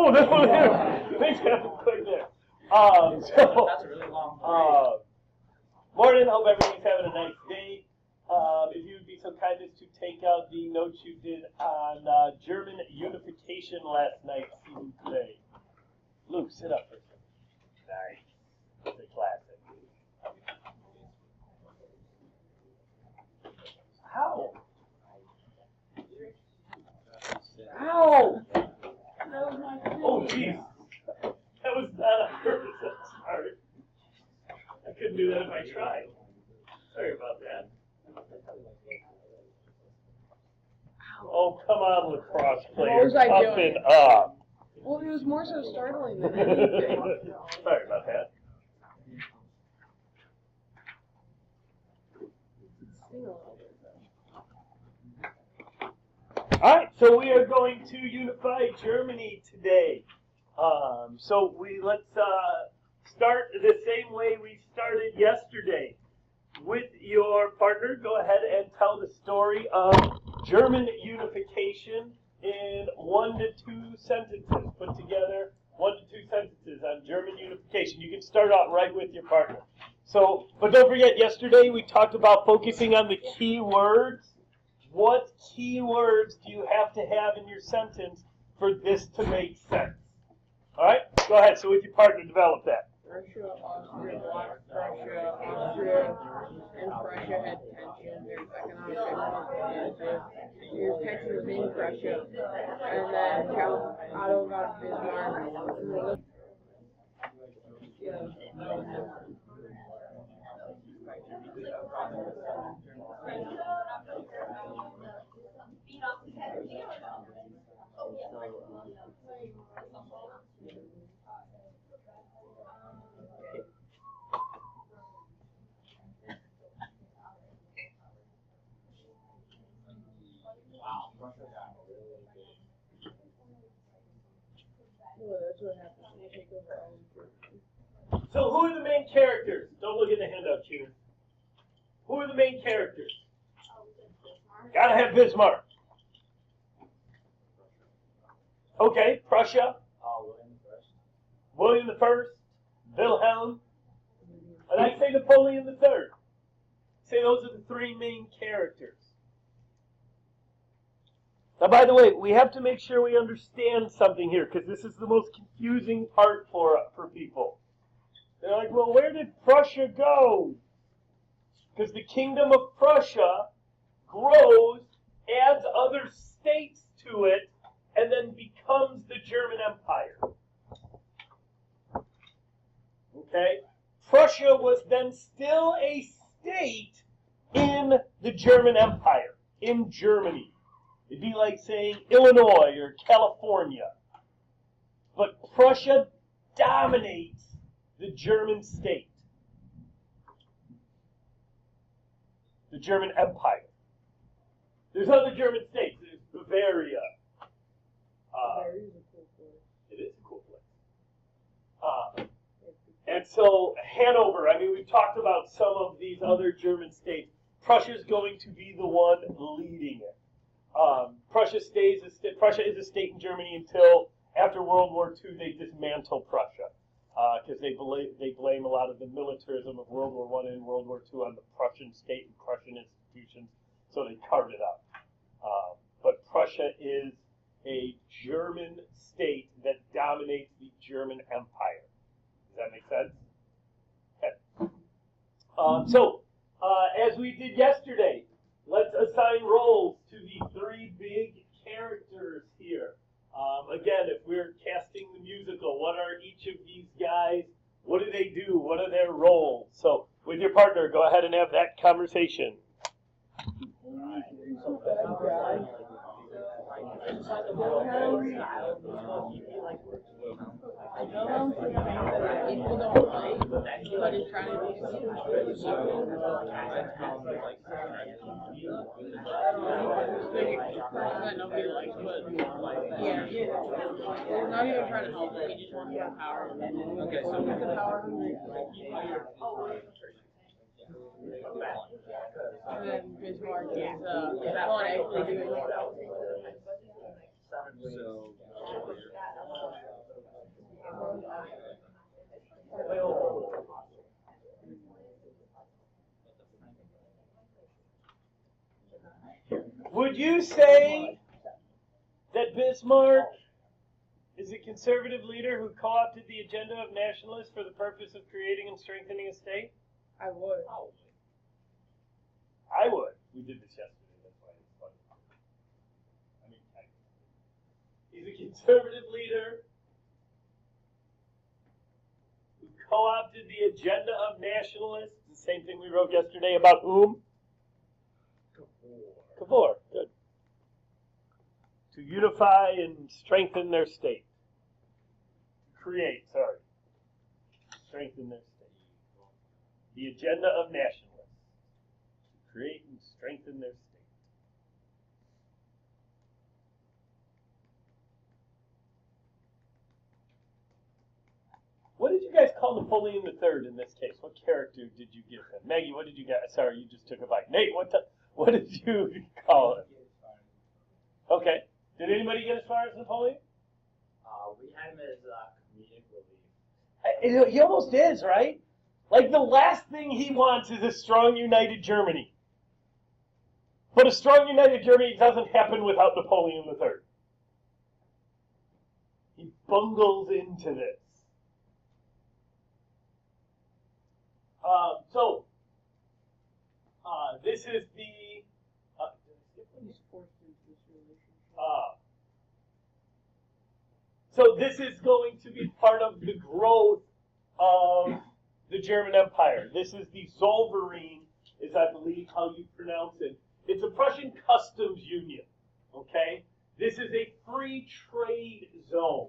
Oh, no, things happen quick there. That's a really long morning, hope everybody's having a nice day. If you would be so kind as to take out the notes you did on German unification last night, see you today. Luke, sit up for a second. Sorry. It's a classic. How? Ow! Oh, geez. That was not on purpose. I'm sorry. I couldn't do that if I tried. Sorry about that. Oh, come on, lacrosse players. What was I Toughen doing? up. Well, it was more so startling than anything. Sorry about that. Alright, so we are going to unify Germany today. So let's start the same way we started yesterday. With your partner, go ahead and tell the story of German unification in 1 to 2 sentences. Put together 1 to 2 sentences on German unification. You can start out right with your partner. So, but don't forget, yesterday we talked about focusing on the key words. What key words do you have to have in your sentence for this to make sense? All right, go ahead. So with your partner, develop that. Russia, Austria, Black Prussia, Austria, and Prussia had tension. There's economic tension. There's tensions in Prussia. And then Count Otto got Bismarck. Well, that's what happens when you take over all of Germany. So who are the main characters? Don't look at the handout, Cheater. Who are the main characters? Gotta have Bismarck. Okay, Prussia. William I. Wilhelm. And I say Napoleon III. Say those are the 3 main characters. Now, by the way, we have to make sure we understand something here, because this is the most confusing part for people. They're like, well, where did Prussia go? Because the Kingdom of Prussia grows, adds other states to it, and then becomes the German Empire. Okay? Prussia was then still a state in the German Empire, in Germany. It'd be like saying Illinois or California. But Prussia dominates the German state, the German Empire. There's other German states. There's Bavaria. It is a cool place. And so Hanover, I mean, we've talked about some of these other German states. Prussia's going to be the one leading it. Prussia is a state in Germany until after World War II they dismantle Prussia because they blame a lot of the militarism of World War I and World War II on the Prussian state and Prussian institutions, so they carved it out. But Prussia is a German state that dominates the German Empire. Does that make sense? Okay. As we did yesterday, let's assign roles to the 3 big characters here. Again, if we're casting the musical, what are each of these guys? What do they do? What are their roles? So, with your partner, go ahead and have that conversation. People don't like, but he's trying to be that nobody likes, but yeah, he's not even trying to help him, he just wants more power. Okay, so He's the power hungry. And then Bismarck is actually doing Would you say that Bismarck is a conservative leader who co-opted the agenda of nationalists for the purpose of creating and strengthening a state? I would. I would. We did this yesterday, that's why it's funny. I mean, he's a conservative leader who co-opted the agenda of nationalists. The same thing we wrote yesterday about whom? Cavour. Good. To unify and strengthen their state. Strengthen their state. The agenda of nationalists. To create and strengthen their state. What did you guys call Napoleon III in this case? What character did you give him? Maggie, what did you guys? Sorry, you just took a bite. Nate, what did you call it? Okay. Did anybody get as far as Napoleon? We had him as comedic relief. He almost is, right? Like, the last thing he wants is a strong, united Germany. But a strong, united Germany doesn't happen without Napoleon III. He bungles into this. This is the... He's forced into this relationship. So this is going to be part of the growth of the German Empire. This is the Zollverein, is I believe how you pronounce it. It's a Prussian customs union, okay? This is a free trade zone.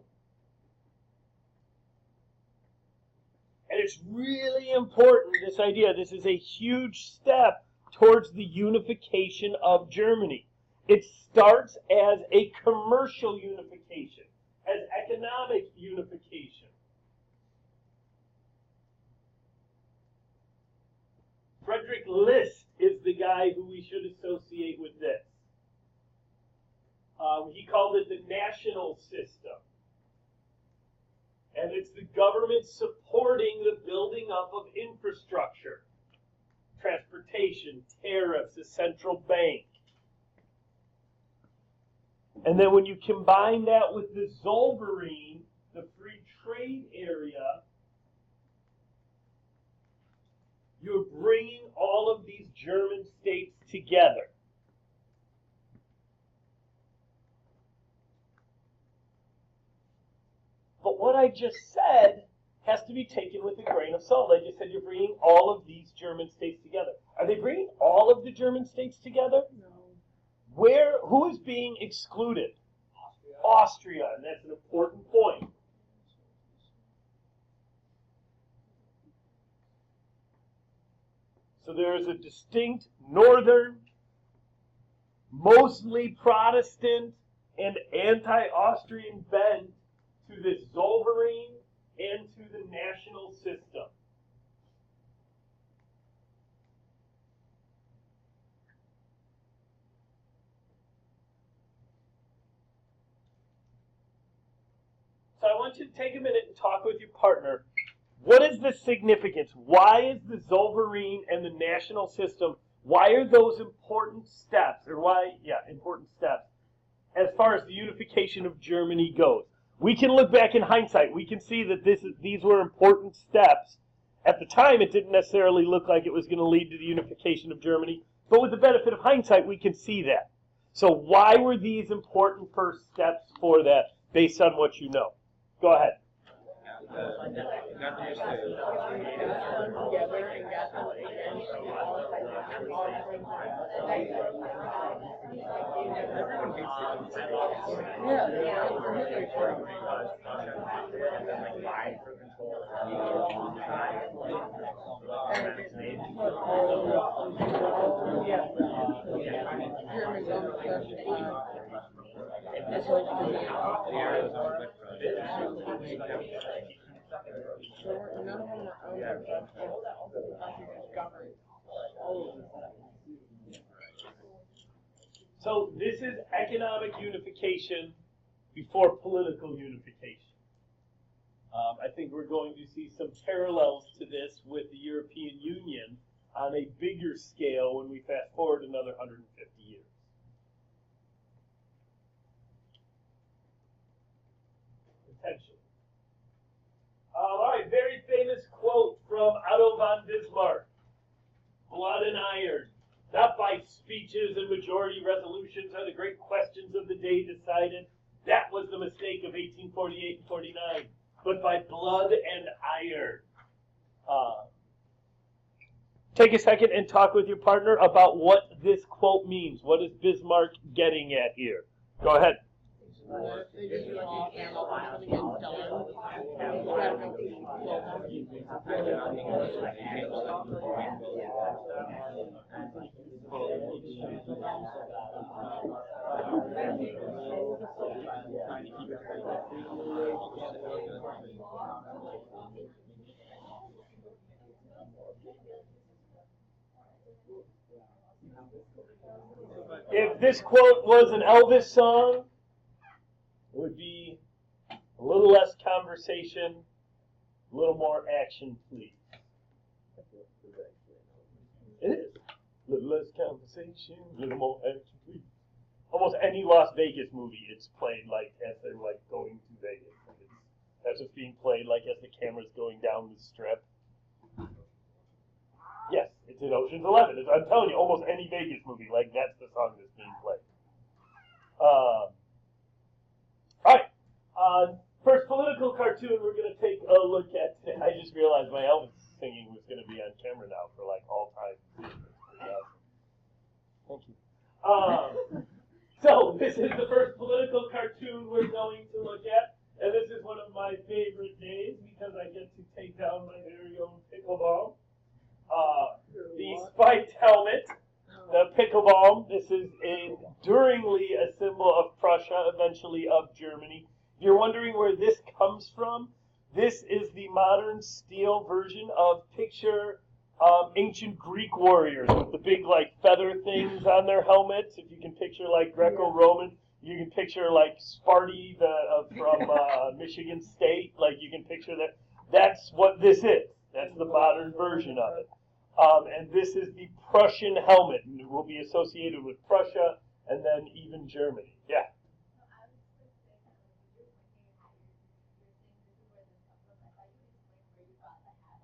And it's really important, this idea. This is a huge step towards the unification of Germany. It starts as a commercial unification, as economic unification. Frederick List is the guy who we should associate with this. He called it the national system. And it's the government supporting the building up of infrastructure, transportation, tariffs, a central bank. And then when you combine that with the Zollverein, the free trade area, you're bringing all of these German states together. But what I just said has to be taken with a grain of salt. I just said you're bringing all of these German states together. Are they bringing all of the German states together? No. Who is being excluded? Austria, and that's an important point. So there is a distinct northern, mostly Protestant, and anti-Austrian bent to this Zollverein and to the national system. So I want you to take a minute and talk with your partner. What is the significance? Why is the Zollverein and the national system, why are those important steps, important steps, as far as the unification of Germany goes? We can look back in hindsight. We can see that these were important steps. At the time, it didn't necessarily look like it was going to lead to the unification of Germany, but with the benefit of hindsight, we can see that. So why were these important first steps for that, based on what you know? Go ahead. Together and got them against So this is economic unification before political unification. I think we're going to see some parallels to this with the European Union on a bigger scale when we fast forward another 150 years. potentially. All right, very famous quote from Otto von Bismarck. Blood and iron. Not by speeches and majority resolutions are the great questions of the day decided. That was the mistake of 1848 and 49. But by blood and iron. Take a second and talk with your partner about what this quote means. What is Bismarck getting at here? Go ahead. If this quote was an Elvis song, it would be a little less conversation, a little more action, please. It is. A little less conversation, a little more action, please. Almost any Las Vegas movie, it's played like as they're like going to Vegas. That's what's being played like as the camera's going down the strip. Yes, it's in Ocean's 11. I'm telling you, almost any Vegas movie, like that's the song that's being played. All right. First political cartoon we're going to take a look at today. I just realized my Elvis singing was going to be on camera now for like all time. Thank you. So this is the first political cartoon we're going to look at. And this is one of my favorite days because I get to take down my very own pickleball. The spiked helmet, the pickleball. This is enduringly a symbol of Prussia, eventually of Germany. If you're wondering where this comes from, this is the modern steel version of picture ancient Greek warriors with the big like feather things on their helmets. If you can picture like Greco-Roman, you can picture like Sparty from Michigan State. Like you can picture that. That's what this is. That's the modern version of it. And this is the Prussian helmet, and it will be associated with Prussia and then even Germany. Yeah.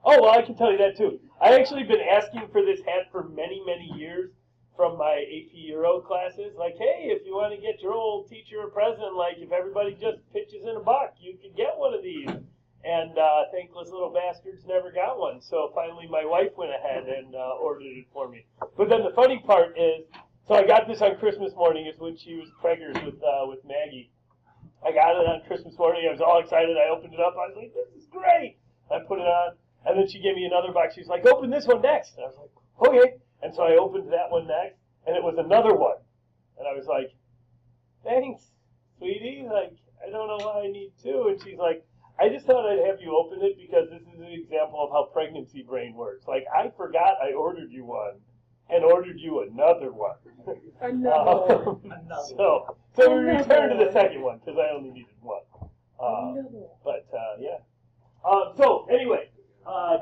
Oh, well, I can tell you that too. I've actually been asking for this hat for many, many years from my AP Euro classes. Like, hey, if you want to get your old teacher a present, like if everybody just pitches in a buck, you could get one of these. And thankless little bastards never got one. So finally my wife went ahead and ordered it for me. But then the funny part is, so I got this on Christmas morning. It's when she was preggers with Maggie. I got it on Christmas morning. I was all excited. I opened it up. I was like, this is great. I put it on. And then she gave me another box. She was like, open this one next. And I was like, okay. And so I opened that one next. And it was another one. And I was like, thanks, sweetie. Like, I don't know why I need two. And she's like, I just thought I'd have you open it because this is an example of how pregnancy brain works. Like, I forgot I ordered you one and ordered you another one. Another one. So we returned to the second one because I only needed one. Yeah. So anyway,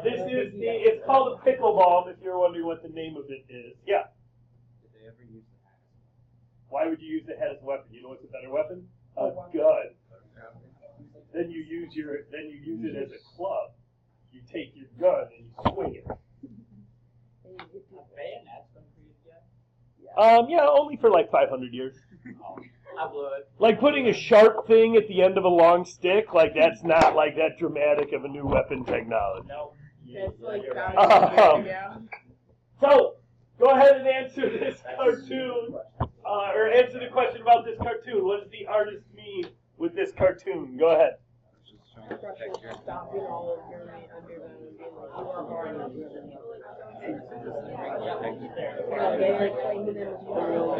this is it's called a pickleball, if you're wondering what the name of it is. Yeah. Did they ever use the hat? Why would you use the hat as a weapon? You know what's a better weapon? A gun. Then you use it as a club. You take your gun and you swing it. Bayonet's been created yet? Yeah, only for like 500 years. Oh, I blew it. Like putting a sharp thing at the end of a long stick, like that's not like that dramatic of a new weapon technology. No. It's like So, go ahead and answer this cartoon, or answer the question about this cartoon. What does the artist mean with this cartoon? Go ahead. Prussia stopping all of Germany under them and being like, you are hard. They like claiming them as well,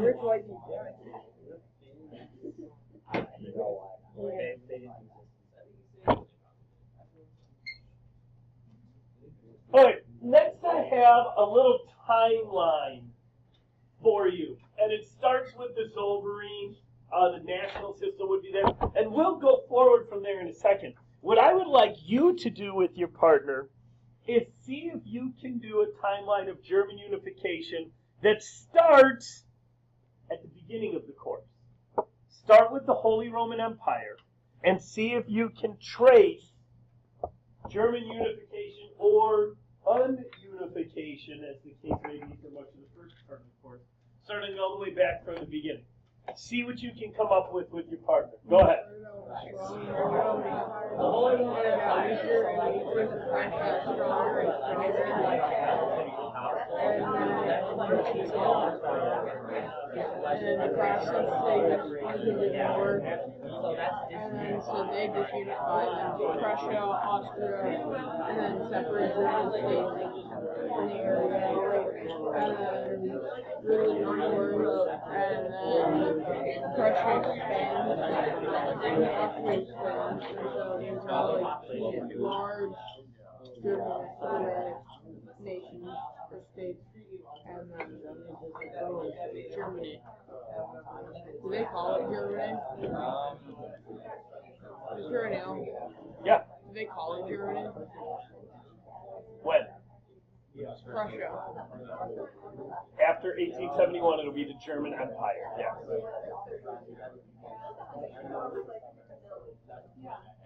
rich white people. All right, next I have a little timeline for you. And it starts with the Zollverein, the national system would be there. And we'll go forward from there in a second. What I would like you to do with your partner is see if you can do a timeline of German unification that starts at the beginning of the course. Start with the Holy Roman Empire and see if you can trace German unification or ununification, as the case may be for much of the first part of the course, starting all the way back from the beginning. See what you can come up with your partner. Go ahead. The Holy Roman got weaker and weaker, the French got stronger and stronger. And the Protestants, they just didn't work. And then so they just unified them. Prussia, Austria, and then separated the states in the area. And then really northward, and then Prussia expands, and Austria expands, and so there's all like large Germanic nations or states, and then Germany. Do they call it Germany? Is there an L? Yeah. Do they call it Germany? When? Prussia. After 1871, it'll be the German Empire. Yes.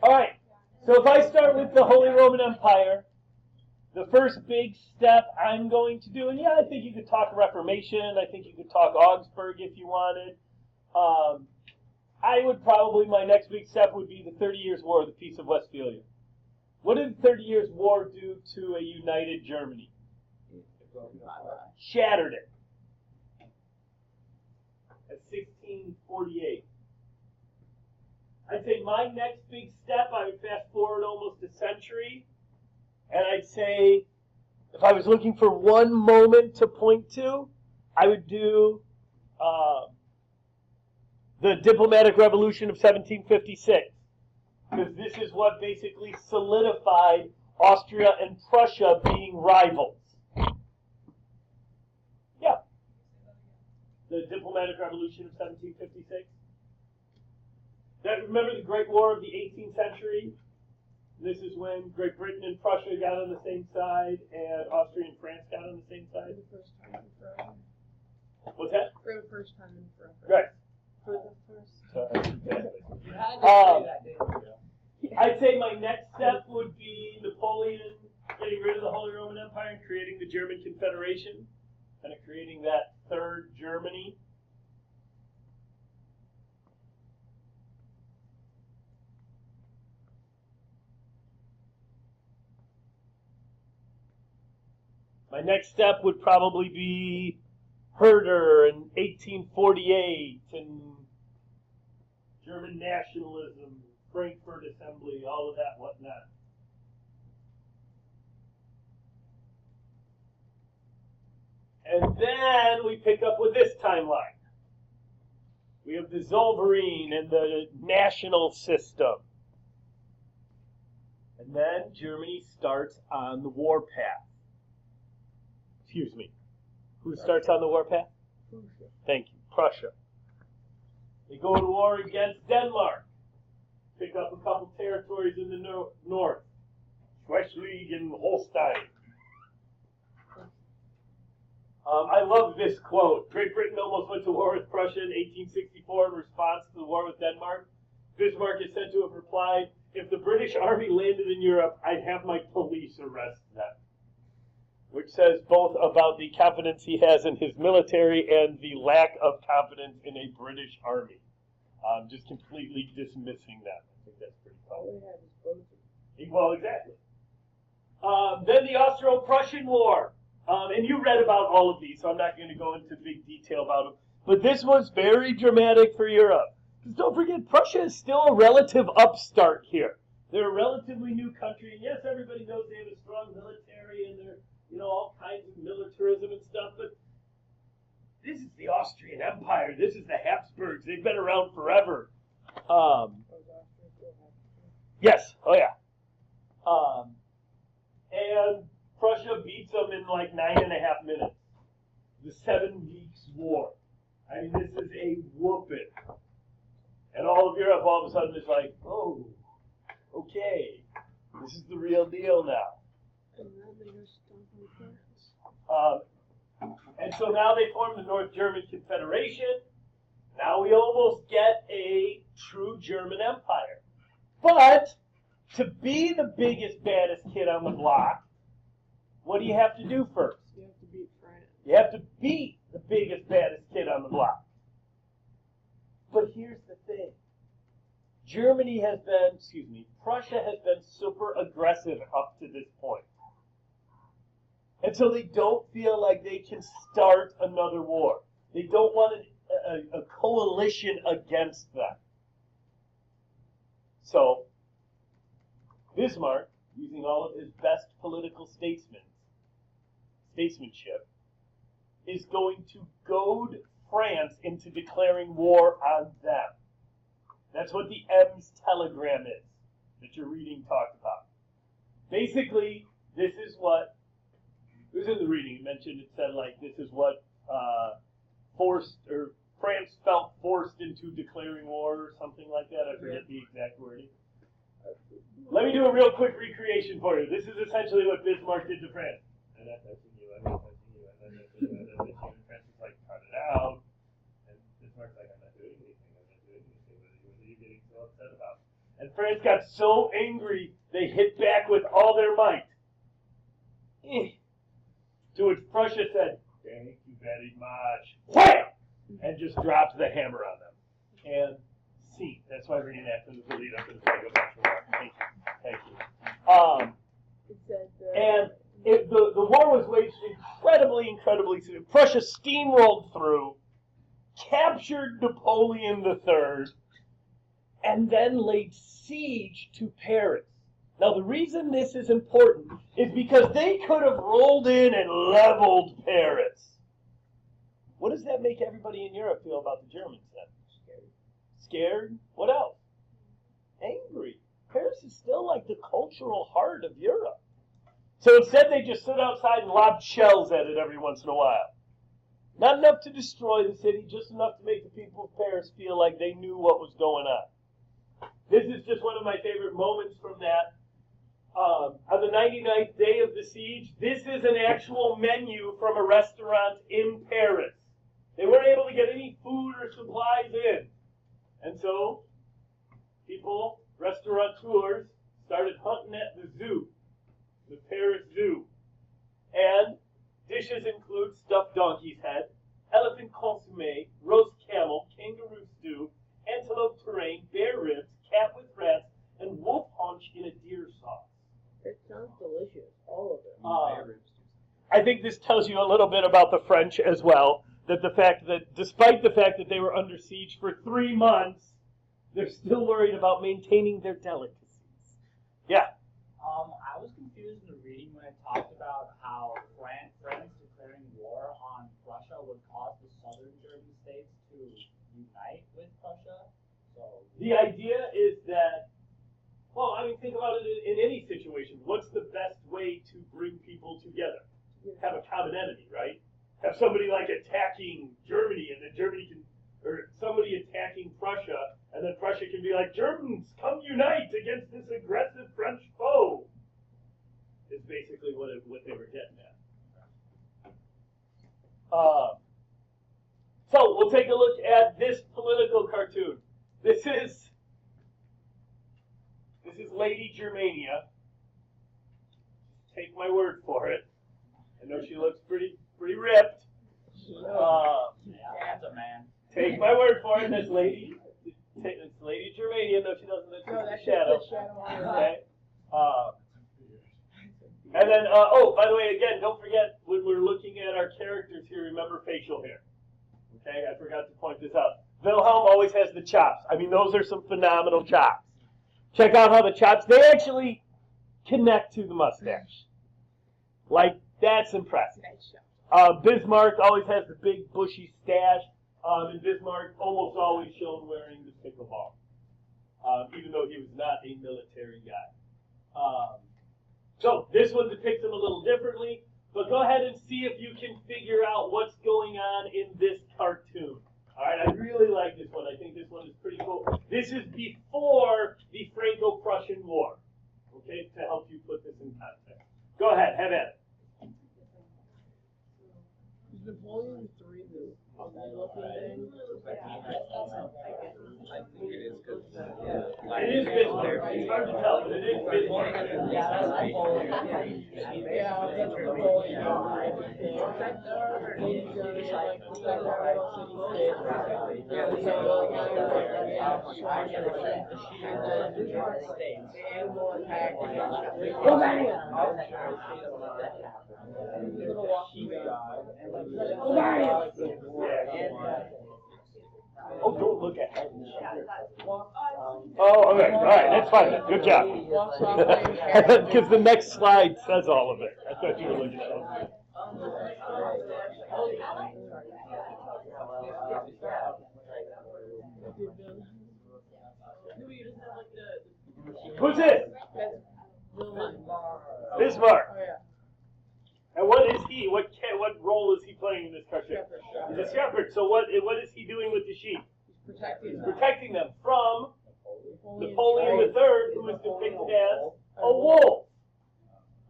All right. So if I start with the Holy Roman Empire, the first big step I'm going to do, and yeah, I think you could talk Reformation. I think you could talk Augsburg if you wanted. I would probably, my next big step would be the 30 Years' War, the Peace of Westphalia. What did the 30 Years' War do to a united Germany? Shattered it. At 1648. I'd say my next big step, I would fast forward almost a century, and I'd say, if I was looking for one moment to point to, I would do the diplomatic revolution of 1756. Because this is what basically solidified Austria and Prussia being rivals. Yeah. The diplomatic revolution of 1756. Remember the Great War of the 18th century? This is when Great Britain and Prussia got on the same side, and Austria and France got on the same side. For the first time in forever. What's that? For the first time in forever. Right. For the first. I'd say my next step would be Napoleon getting rid of the Holy Roman Empire and creating the German Confederation, kind of creating that third Germany. My next step would probably be Herder in 1848 and German nationalism, Frankfurt Assembly, all of that whatnot. And then we pick up with this timeline. We have the Zollverein and the national system. And then Germany starts on the warpath. Excuse me. Who starts on the warpath? Prussia. Thank you. Prussia. They go to war against Denmark. Pick up a couple territories in the north. Schleswig and Holstein. I love this quote. Great Britain almost went to war with Prussia in 1864 in response to the war with Denmark. Bismarck is said to have replied, "If the British army landed in Europe, I'd have my police arrest them." Which says both about the confidence he has in his military and the lack of confidence in a British army. Just completely dismissing that. I think that's pretty cool. Well, exactly. Then the Austro-Prussian War. And you read about all of these, so I'm not going to go into big detail about them. But this was very dramatic for Europe. Because don't forget, Prussia is still a relative upstart here. They're a relatively new country, and yes, everybody knows they have a strong military, and they're, all kinds of militarism and stuff, but this is the Austrian Empire. This is the Habsburgs. They've been around forever. Yes. Oh, yeah. And Prussia beats them in like 9.5 minutes. The 7 Weeks' War. I mean, this is a whooping. And all of Europe all of a sudden is like, oh, okay, this is the real deal now. And then they just don't like France. And so now they form the North German Confederation. Now we almost get a true German empire. But to be the biggest, baddest kid on the block, what do you have to do first? You have to beat France. You have to beat the biggest, baddest kid on the block. But here's the thing. Prussia has been super aggressive up to this point. And so they don't feel like they can start another war. They don't want a coalition against them. So, Bismarck, using all of his best political statesmanship, is going to goad France into declaring war on them. That's what the Ems telegram is that your reading talked about. Basically, this is what, it was in the reading, it mentioned, it said like, this is what France felt forced into declaring war or something like that. I forget the exact wording. Let me do a real quick recreation for you. This is essentially what Bismarck did to France. I'm not touching you, I'm not touching you, I'm not touching you, I'm not touching you. And France is like, cut it out. And Bismarck's like, I'm not doing anything, I'm not doing anything. What are you getting so upset about? And France got so angry, they hit back with all their might. To which Prussia said, thank you very much. Wham! And just dropped the hammer on them. And see, that's why reenactment is the lead up to the Franco-Prussian War. Thank you. Thank you. It said, And the war was waged incredibly soon. Prussia steamrolled through, captured Napoleon III, and then laid siege to Paris. Now, the reason this is important is because they could have rolled in and leveled Paris. What does that make everybody in Europe feel about the Germans then? Scared? What else? Angry. Paris is still like the cultural heart of Europe. So instead they just stood outside and lobbed shells at it every once in a while. Not enough to destroy the city, just enough to make the people of Paris feel like they knew what was going on. This is just one of my favorite moments from that. On the 99th day of the siege, this is an actual menu from a restaurant in Paris. They weren't able to get any food or supplies in. And so, people, restaurateurs, started hunting at the zoo, the Paris Zoo. And dishes include stuffed donkey's head, elephant consommé, roast camel, kangaroo stew, antelope terrain, bear ribs, cat with rats, and wolf haunch in a deer sauce. It sounds delicious, all of it. I think this tells you a little bit about the French as well. That despite the fact that they were under siege for 3 months, they're still worried about maintaining their delicacies. Yeah. I was confused in the reading when it talked about how France declaring war on Prussia would cause the southern German states to unite with Prussia. So the idea is that, well, I mean, think about it in any situation. What's the best way to bring people together? Have a common enemy, right? Have somebody like attacking Germany, and then Germany can, or somebody attacking Prussia, and then Prussia can be like, Germans, come unite against this aggressive French foe. Is basically what they were getting at. So we'll take a look at this political cartoon. This is Lady Germania. Take my word for it. I know she looks pretty ripped. that's a man. Take my word for it. That's Lady Germania. No, she doesn't. That's No, just that's a shadow. just a shadow on her. Okay. And then, oh, by the way, again, don't forget when we're looking at our characters here, remember facial hair. Okay, I forgot to point this out. Wilhelm always has the chops. I mean, those are some phenomenal chops. Check out how the chops, they actually connect to the mustache. Like, that's impressive. Bismarck always has the big bushy stash, and Bismarck almost always shown wearing the pickleball, even though he was not a military guy. So this one depicts him a little differently, but go ahead and see if you can figure out what's going on in this cartoon. All right, I really like this one. I think this one is pretty cool. This is before the Franco-Prussian War, okay, to help you put this in context. Go ahead, have at it. Is Napoleon III the ugly-looking thing? I think it is because It is Bismarck. It's hard to tell, but it is Bismarck. Yeah, that's Napoleon. Ladies and gentlemen, like the federal city-state. Yeah, so the animal attack. Bavarian! Oh, don't look at it. Oh, okay. All right, that's fine. Good job. Because the next slide says all of it. I thought you were looking at it. Who's it? Bismarck. Oh, yeah. And what is he? What role is he playing in this cartoon? He's a shepherd. So what is he doing with the sheep? Protecting Protecting them from Napoleon III, who is depicted as a wolf.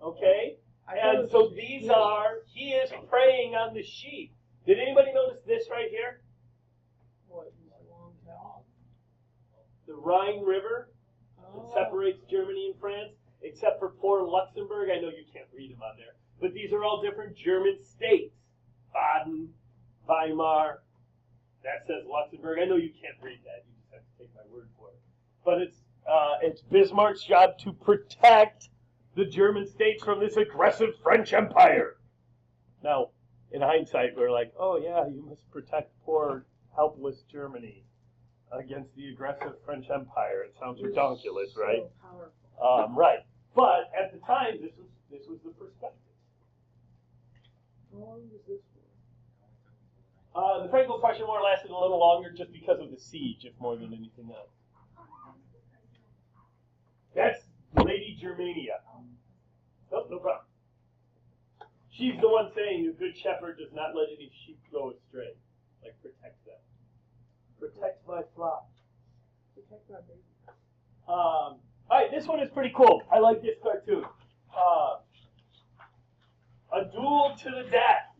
Okay? And so these are, he is preying on the sheep. Did anybody notice this right here? What? Long tail? The Rhine River that separates Germany and France, except for poor Luxembourg. I know you can't read them on there. But these are all different German states. Baden, Weimar, that says Luxembourg. I know you can't read that. You just have to take my word for it. But it's Bismarck's job to protect the German states from this aggressive French Empire. Now, in hindsight, we're like, oh yeah, you must protect poor, helpless Germany against the aggressive French Empire. It sounds redonkulous, right? So powerful. Right. But at the time, this was the perspective. How long was this for? The Franco-Prussian War lasted a little longer just because of the siege, if more than anything else. That's Lady Germania. Nope, no problem. She's the one saying a good shepherd does not let any sheep go astray. Like, protect them. Protect my flock. Protect my baby. All right, this one is pretty cool. I like this cartoon. A duel to the death.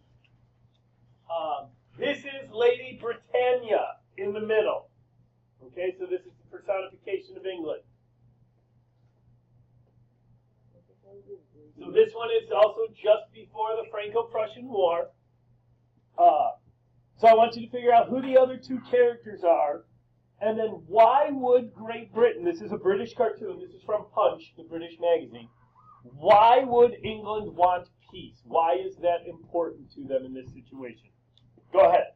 This is Lady Britannia in the middle. Okay, so this is the personification of England. So this one is also just before the Franco-Prussian War. So I want you to figure out who the other two characters are, and then why would Great Britain, this is a British cartoon, this is from Punch, the British magazine, why would England want peace? Why is that important to them in this situation? Go ahead.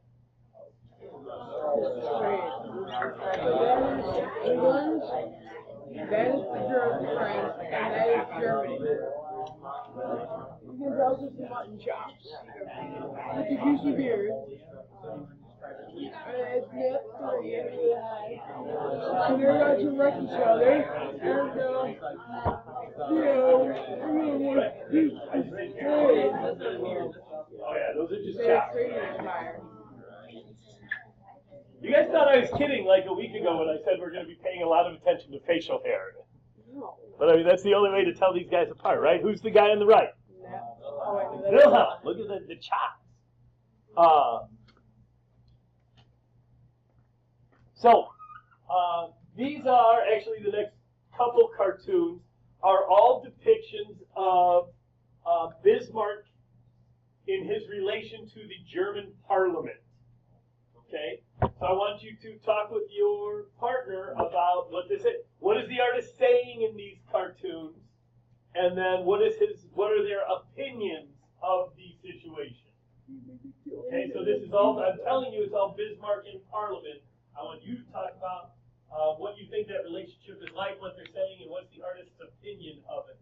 England, that is the German France, and that is Germany. You can tell us some mutton chops. With the juicy beer. It's net 3 and really high. And they're about to wreck each other. And, Oh yeah, those are just they're chops. trading fire. You guys thought I was kidding like a week ago when I said we're going to be paying a lot of attention to facial hair. No. But I mean, that's the only way to tell these guys apart, right? Who's the guy on the right? Oh, wait, no, Wilhelm. Look at the chops. These are actually the next couple cartoons are all depictions of Bismarck in his relation to the German Parliament. Okay, so I want you to talk with your partner about what this is. What is the artist saying in these cartoons, and then what are their opinions of the situation? Okay, so this is all I'm telling you is all Bismarck in Parliament. I want you to talk about what you think that relationship is like, what they're saying, and what's the artist's opinion of it.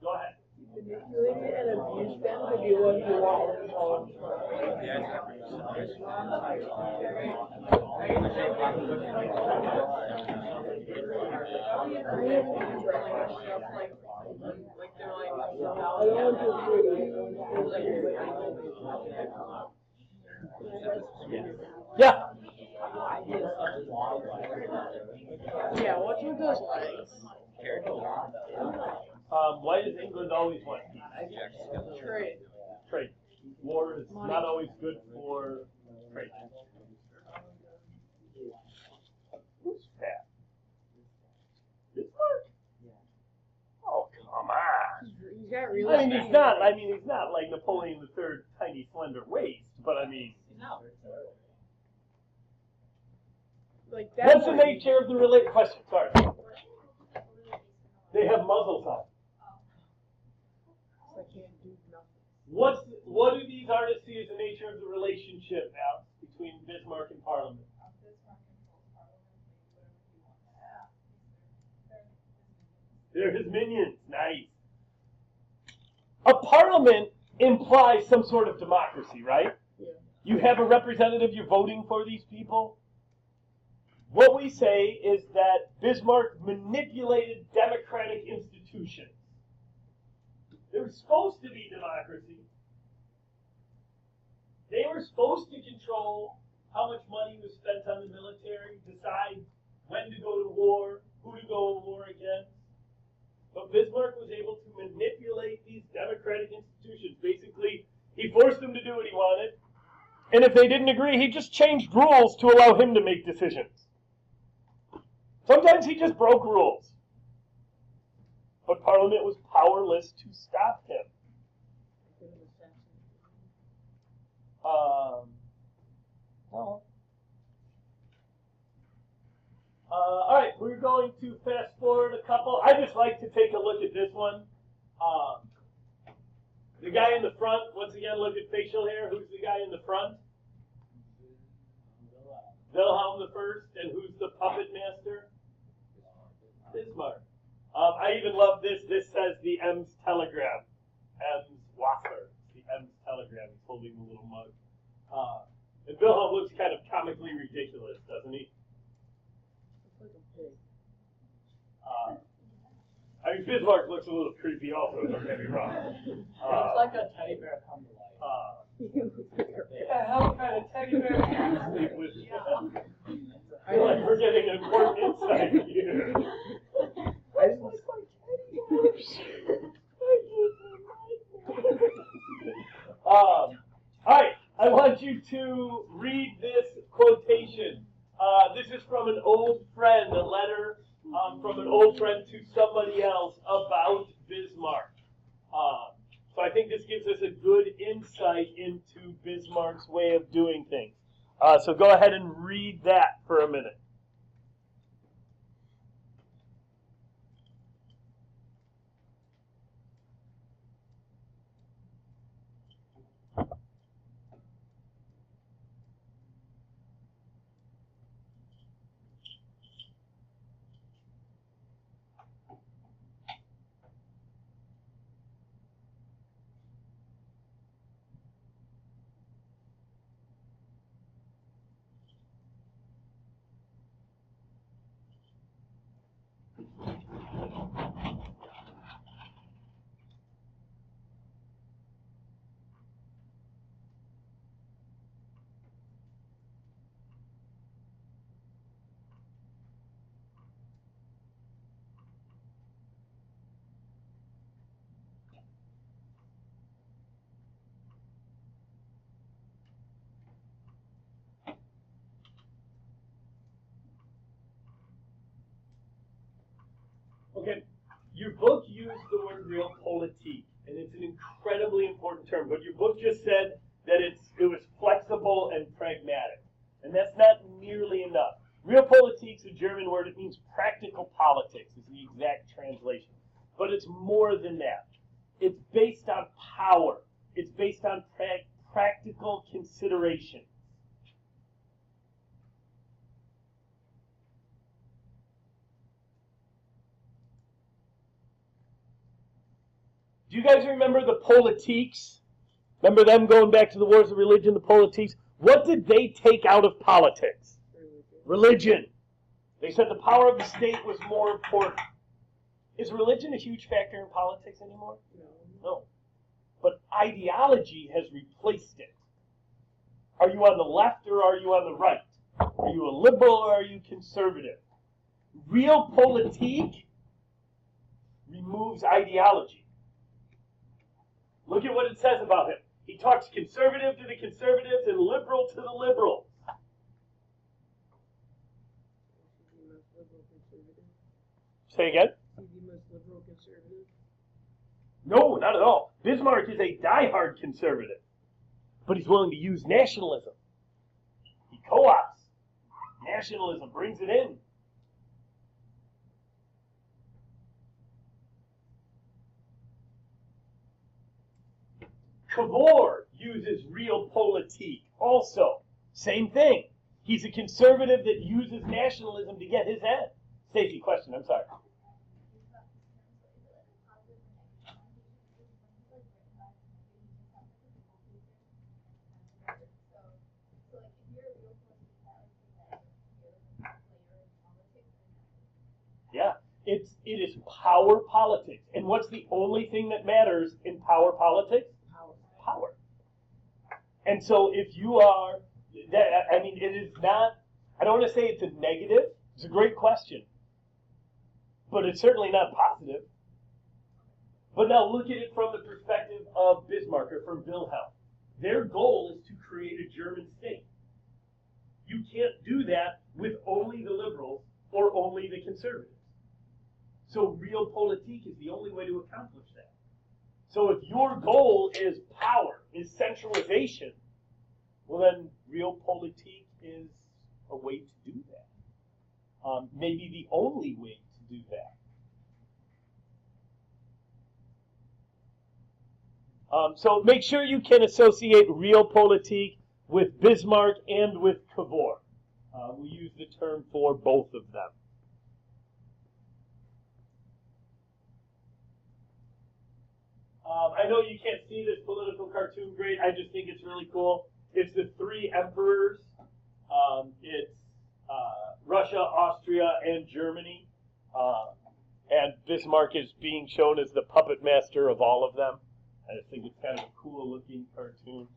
Go ahead. Manipulated and abused them to be what you want. Yeah. Yeah, what's with those legs? Why does England always want peace? Trade. Trade. War is not always good for trade. Who's fat? Bismarck? Oh, come on. He's got really. I mean, he's not. I mean, he's not like Napoleon III, tiny, slender waist. But I mean, Like that. what's the nature of the related question? Sorry. They have muzzles on. I can't do nothing. What do these artists see as the nature of the relationship now between Bismarck and Parliament? They're his minions. Nice. A parliament implies some sort of democracy, right? Yeah. You have a representative, you're voting for these people. What we say is that Bismarck manipulated democratic institutions. There was supposed to be democracy. They were supposed to control how much money was spent on the military, decide when to go to war, who to go to war against. But Bismarck was able to manipulate these democratic institutions. Basically, he forced them to do what he wanted, and if they didn't agree, he just changed rules to allow him to make decisions. Sometimes he just broke rules. But Parliament was powerless to stop him. No. All right, we're going to fast forward a couple. I just like to take a look at this one. The guy in the front, once again, look at facial hair. Who's the guy in the front? Wilhelm the First. And who's the puppet master? Bismarck. I even love this. This says the Ems telegram. Ems Wasser. The Ems telegram. He's holding the little mug. And Wilhelm looks kind of comically ridiculous, doesn't he? It's like a pig. I mean, Bismarck looks a little creepy also, don't get me wrong. Looks like a teddy bear come to life. Yeah, how kind of teddy bear do you sleep with? I feel like we're getting an important insight here. I just like my teddy bears. All right, I want you to read this quotation. This is from an old friend, a letter from an old friend to somebody else about Bismarck. So I think this gives us a good insight into Bismarck's way of doing things. So go ahead and read that for a minute. Okay, your book used the word Realpolitique, and it's an incredibly important term, but your book just said that it was flexible and pragmatic, and that's not nearly enough. Realpolitique is a German word. It means practical politics is the exact translation, but it's more than that. It's based on power. It's based on practical consideration. Do you guys remember the Politiques? Remember them going back to the wars of religion, the Politiques? What did they take out of politics? Religion. They said the power of the state was more important. Is religion a huge factor in politics anymore? No. But ideology has replaced it. Are you on the left or are you on the right? Are you a liberal or are you conservative? Realpolitik removes ideology. Look at what it says about him. He talks conservative to the conservatives and liberal to the liberals. Say again? No, not at all. Bismarck is a diehard conservative, but he's willing to use nationalism. He co-opts nationalism, brings it in. Cavour uses Realpolitique also. Same thing. He's a conservative that uses nationalism to get his end. Stacey, question, I'm sorry. Yeah, it is power politics. And what's the only thing that matters in power politics? Power. And so if you are, I mean, it is not, I don't want to say it's a negative. It's a great question. But it's certainly not positive. But now look at it from the perspective of Bismarck or from Wilhelm. Their goal is to create a German state. You can't do that with only the liberals or only the conservatives. So Realpolitik is the only way to accomplish that. So if your goal is power, is centralization, well then Realpolitik is a way to do that. Maybe the only way to do that. So make sure you can associate Realpolitik with Bismarck and with Cavour. We use the term for both of them. I know you can't see this political cartoon great. I just think it's really cool. It's the three emperors. It's Russia, Austria, and Germany. And Bismarck is being shown as the puppet master of all of them. I just think it's kind of a cool looking cartoon.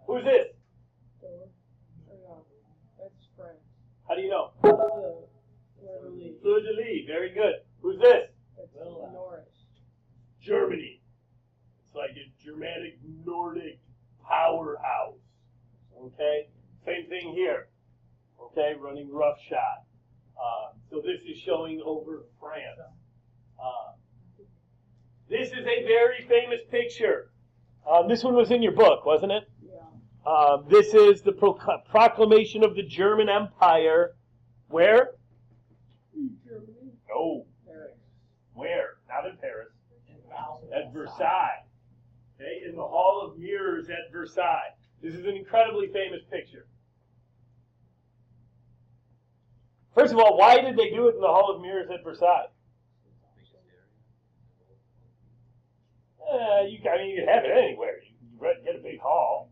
Who's this? That's France. How do you know? Fleur de Lis. Very good. Who's this? That's Norris. Germany. It's like a Germanic Nordic powerhouse. Okay? Same thing here. Okay? Running roughshod. So this is showing over France. This is a very famous picture. This one was in your book, wasn't it? Yeah. This is the proclamation of the German Empire. Where? Germany. No. Paris. Where? Not in Paris. At Versailles. Okay? In the Hall of Mirrors at Versailles. This is an incredibly famous picture. First of all, why did they do it in the Hall of Mirrors at Versailles? You can have it anywhere. You can get a big hall.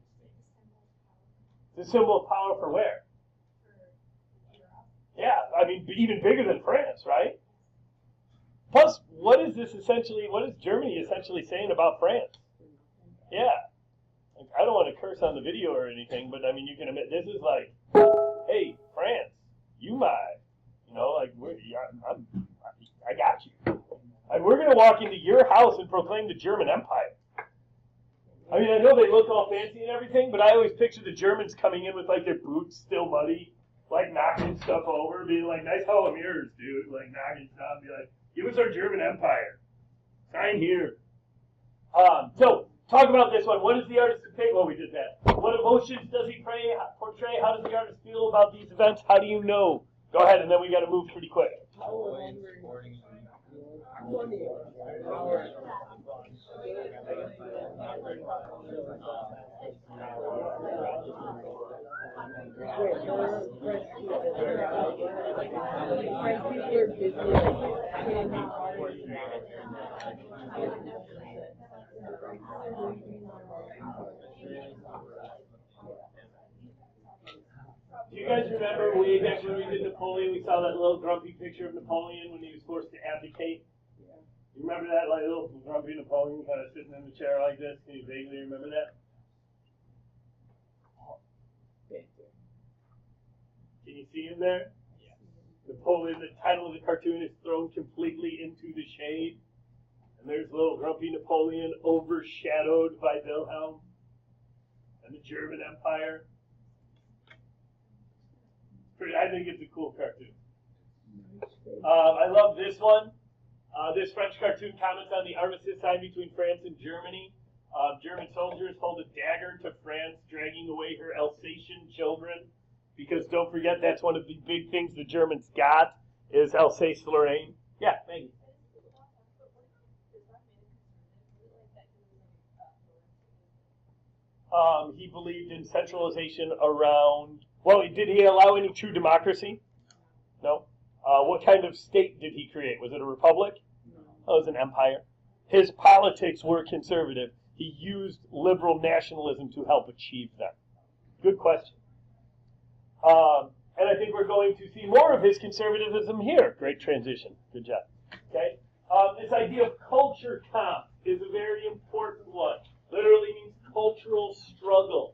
It's a symbol of power for where? Yeah, I mean, even bigger than France, right? Plus, what is Germany essentially saying about France? Yeah. I don't want to curse on the video or anything, but I mean, you can admit, this is like, hey, France, I got you. And we're going to walk into your house and proclaim the German Empire. I mean, I know they look all fancy and everything, but I always picture the Germans coming in with like their boots still muddy, like knocking stuff over, being like, nice Hall of Mirrors, dude. Like knocking stuff, be like, give us our German Empire. Sign here. So, talk about this one. What is the artist paint? Well, we did that. What emotions does he portray? How does the artist feel about these events? How do you know? Go ahead, and then we got to move pretty quick. Do you guys remember way back when we did Napoleon, we saw that little grumpy picture of Napoleon when he was forced to abdicate? You remember that, like little grumpy Napoleon kind of sitting in the chair like this? Can you vaguely remember that? Can you see him there? Napoleon, the title of the cartoon is thrown completely into the shade. And there's little grumpy Napoleon overshadowed by Wilhelm and the German Empire. I think it's a cool cartoon. I love this one. This French cartoon comments on the armistice signed between France and Germany. German soldiers hold a dagger to France, dragging away her Alsatian children. Because don't forget, that's one of the big things the Germans got, is Alsace-Lorraine. Yeah, Maggie. He believed in centralization around... Well, did he allow any true democracy? No. What kind of state did he create? Was it a republic? No. Oh, it was an empire. His politics were conservative. He used liberal nationalism to help achieve them. Good question. And I think we're going to see more of his conservatism here. Great transition. Good job. Okay. This idea of culture comp is a very important one. Literally means cultural struggle.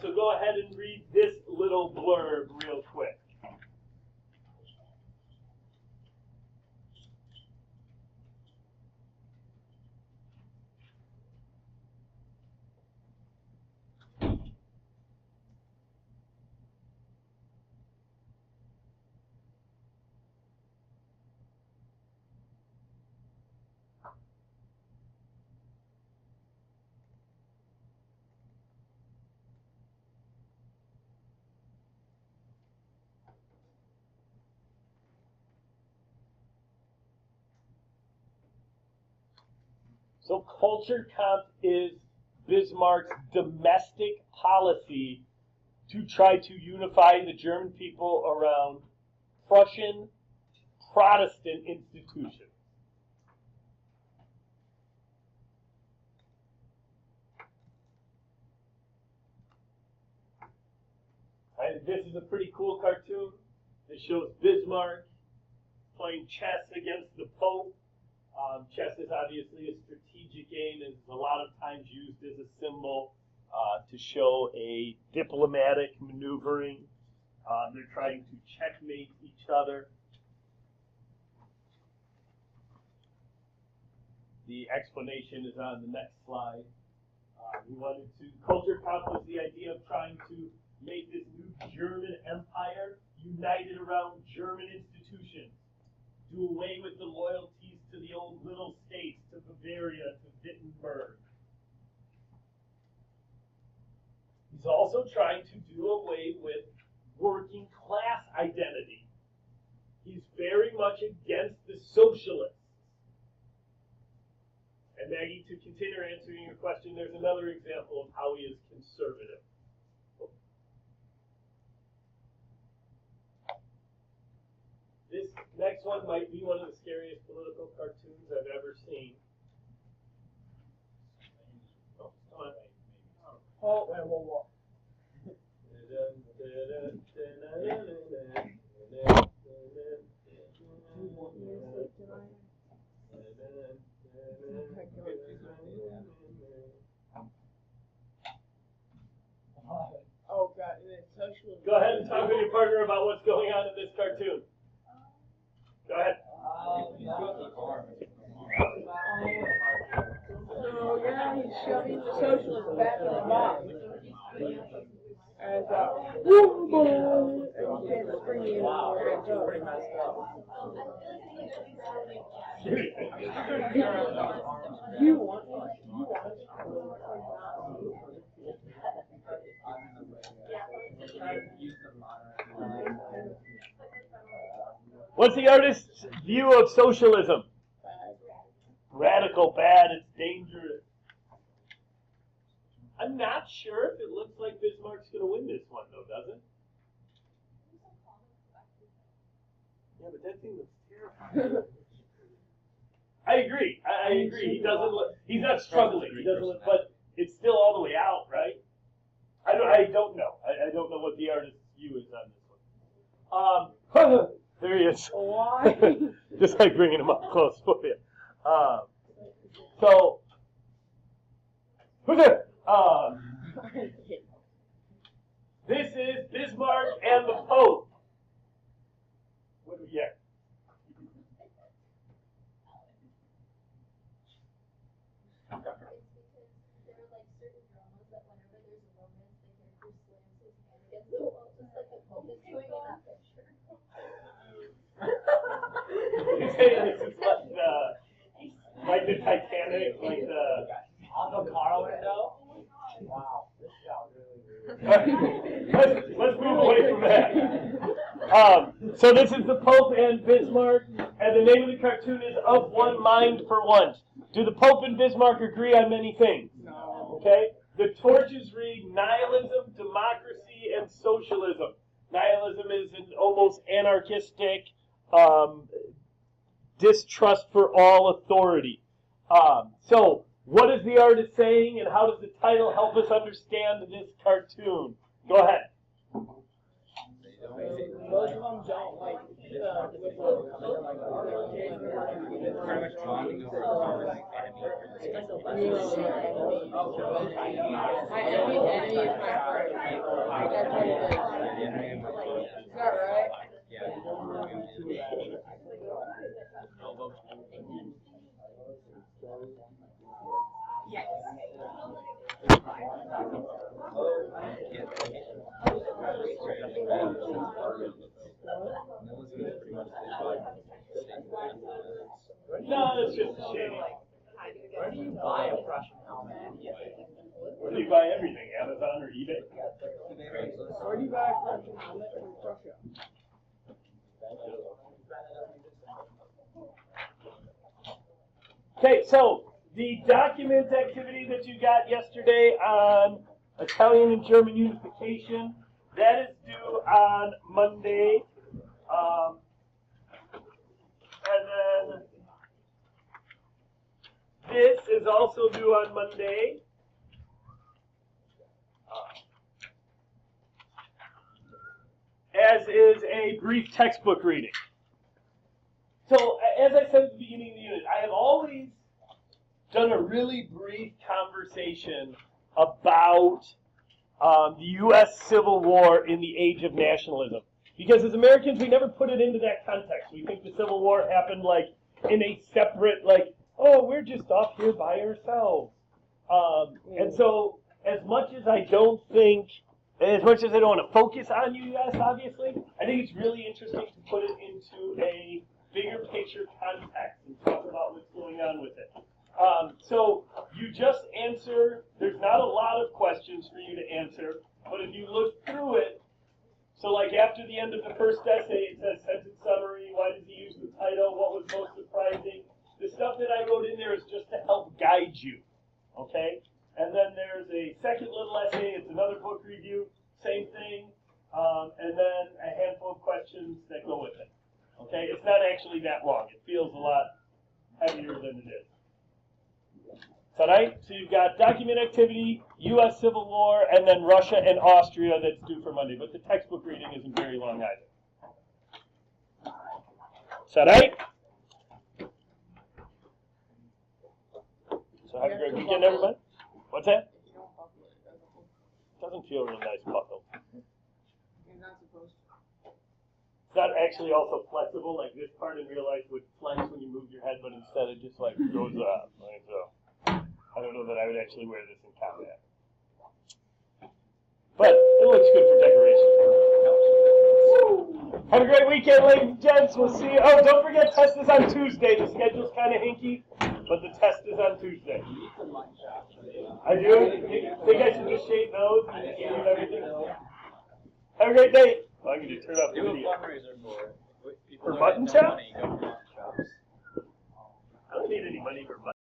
So go ahead and read this little blurb real quick. So culture comp is Bismarck's domestic policy to try to unify the German people around Prussian Protestant institutions. And this is a pretty cool cartoon. It shows Bismarck playing chess against the Pope. Chess is obviously a strategic game, and is a lot of times used as a symbol to show a diplomatic maneuvering. They're trying to checkmate each other. The explanation is on the next slide. Culture comp was the idea of trying to make this new German empire united around German institutions. Do away with the loyalties to the old little states, to Bavaria, to Wittenberg. He's also trying to do away with working class identity. He's very much against the socialists. And Maggie, to continue answering your question, there's another example of how he is conservative. This next one might be one of the scariest political cartoons I've ever seen. Oh, come on. Oh, wait, whoa. Oh, God, it's socialism. Go ahead and talk with your partner about what's going on in this cartoon. Go ahead. So, yeah, he's shoving the socialists back in the box. As and he can't spring in where it goes. You want it? What's the artist's view of socialism? Radical, bad, it's dangerous. I'm not sure if it looks like Bismarck's going to win this one, though, does it? Yeah, but that thing looks terrible. I agree. I agree. He doesn't look. He's not struggling. He doesn't look, but it's still all the way out, right? I don't know. I don't know what the artist's view is on this one. There he is. Why? Just like bringing him up close for you. So, who's there? This is Bismarck and the Pope. certain dramas that whenever there's a romance, the character slams his hand against the wall, just like the Pope is doing in that picture. You say this is like the Titanic, like the On the car window? Wow, this got really weird. let's move away from that. So this is the Pope and Bismarck, and the name of the cartoon is Of One Mind for Once. Do the Pope and Bismarck agree on many things? No. Okay? The torches read nihilism, democracy, and socialism. Nihilism is an almost anarchistic distrust for all authority. So, what is the artist saying, and how does the title help us understand this cartoon? Go ahead. Most of them don't like Pretty much bonding over a common enemy. my enemy is my heart. That's what it is. Is that right? No, it's just a shame. Where do you buy a Prussian helmet? Where do you buy everything? Amazon or eBay? Where do you buy a Prussian helmet from Prussia? Okay, so the document activity that you got yesterday on Italian and German unification, that is due on Monday. And then this is also due on Monday. As is a brief textbook reading. So, as I said at the beginning of the unit, I have always done a really brief conversation about the U.S. Civil War in the age of nationalism. Because as Americans, we never put it into that context. We think the Civil War happened like in a separate, like, oh, we're just off here by ourselves. And so, as much as I don't want to focus on U.S., obviously, I think it's really interesting to put it into a bigger picture context and talk about what's going on with it. So you just answer, there's not a lot of questions for you to answer, but if you look through it, so like after the end of the first essay, it says sentence summary, why did he use the title, what was most surprising. The stuff that I wrote in there is just to help guide you, okay? And then there's a second little essay, it's another book review, same thing, and then a handful of questions that go with it. Okay, it's not actually that long. It feels a lot heavier than it is. So, right? So you've got document activity, U.S. Civil War, and then Russia and Austria that's due for Monday. But the textbook reading isn't very long either. Is that right? So have a great weekend, everybody. What's that? Doesn't feel real nice, buckle. You're not supposed to. It's not actually also flexible, like this part in real life would flex when you moved your head, but instead it just like goes up, like so. I don't know that I would actually wear this in combat. But it looks good for decoration. Have a great weekend, ladies and gents. We'll see you. Oh, don't forget, test is on Tuesday. The schedule's kind of hinky, but the test is on Tuesday. I do? Think I should just shave those and give you everything? Have a great day. Well, I'm going to turn off the Do a video. fundraiser for people For who mutton have no chops? money, go to mutton chops. I don't need any money for mutton.